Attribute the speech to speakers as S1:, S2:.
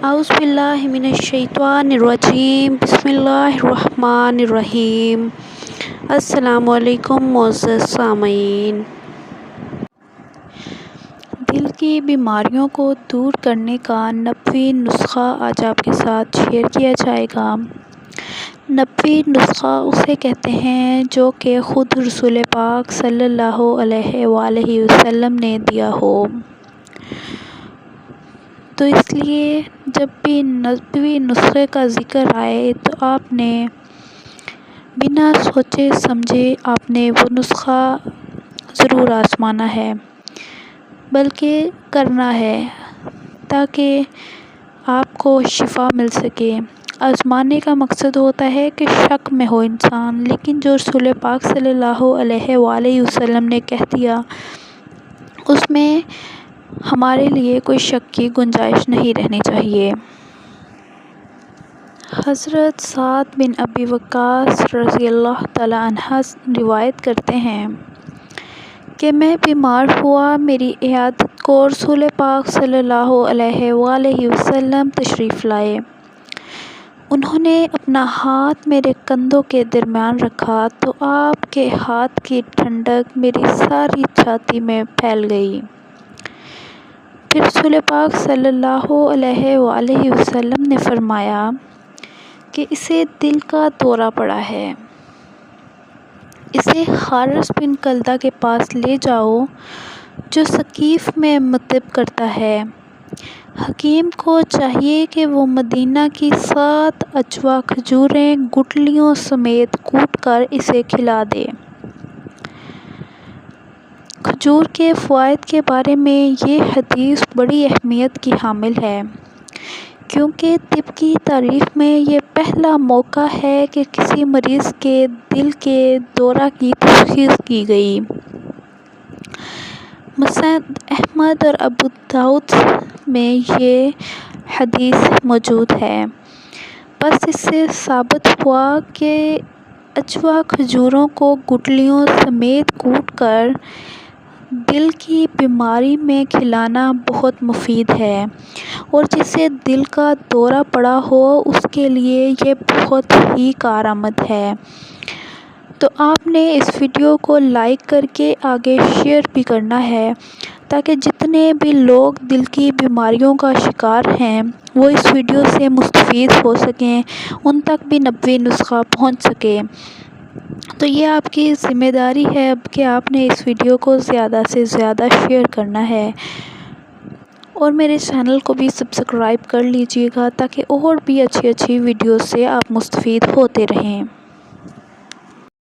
S1: اعوذ باللہ من الشیطان الرجیم، بسم اللہ الرحمن الرحیم۔ السلام علیکم معزز سامعین۔ دل کی بیماریوں کو دور کرنے کا نبوی نسخہ آج آپ کے ساتھ شیئر کیا جائے گا۔ نبوی نسخہ اسے کہتے ہیں جو کہ خود رسول پاک صلی اللہ علیہ وآلہ وسلم نے دیا ہو۔ تو اس لیے جب بھی نبوی نسخے کا ذکر آئے تو آپ نے بنا سوچے سمجھے آپ نے وہ نسخہ ضرور آزمانا ہے، بلکہ کرنا ہے تاکہ آپ کو شفا مل سکے۔ آزمانے کا مقصد ہوتا ہے کہ شک میں ہو انسان، لیکن جو رسول پاک صلی اللہ علیہ وآلہ وسلم نے کہہ دیا اس میں ہمارے لیے کوئی شک کی گنجائش نہیں رہنی چاہیے۔ حضرت سعد بن ابی وقاص رضی اللہ تعالیٰ عنہ روایت کرتے ہیں کہ میں بیمار ہوا، میری عیادت کو رسول پاک صلی اللہ علیہ وآلہ وسلم تشریف لائے۔ انہوں نے اپنا ہاتھ میرے کندھوں کے درمیان رکھا تو آپ کے ہاتھ کی ٹھنڈک میری ساری چھاتی میں پھیل گئی۔ پھر رسول پاک صلی اللہ علیہ وآلہ وسلم نے فرمایا کہ اسے دل کا دورہ پڑا ہے، اسے حارث بن کلدہ کے پاس لے جاؤ جو ثقیف میں مطب کرتا ہے۔ حکیم کو چاہیے کہ وہ مدینہ کی 7 اجوا کھجوریں گٹلیوں سمیت کوٹ کر اسے کھلا دے۔ کھجور کے فوائد کے بارے میں یہ حدیث بڑی اہمیت کی حامل ہے، کیونکہ طب کی تاریخ میں یہ پہلا موقع ہے کہ کسی مریض کے دل کے دورہ کی تشخیص کی گئی۔ مسند احمد اور ابو داؤد میں یہ حدیث موجود ہے۔ بس اس سے ثابت ہوا کہ اجوا کھجوروں کو گٹلیوں سمیت کوٹ کر دل کی بیماری میں کھلانا بہت مفید ہے، اور جسے دل کا دورہ پڑا ہو اس کے لیے یہ بہت ہی کارآمد ہے۔ تو آپ نے اس ویڈیو کو لائک کر کے آگے شیئر بھی کرنا ہے تاکہ جتنے بھی لوگ دل کی بیماریوں کا شکار ہیں وہ اس ویڈیو سے مستفید ہو سکیں، ان تک بھی نبوی نسخہ پہنچ سکے۔ تو یہ آپ کی ذمہ داری ہے اب کہ آپ نے اس ویڈیو کو زیادہ سے زیادہ شیئر کرنا ہے، اور میرے چینل کو بھی سبسکرائب کر لیجیے گا تاکہ اور بھی اچھی ویڈیوز سے آپ مستفید ہوتے رہیں۔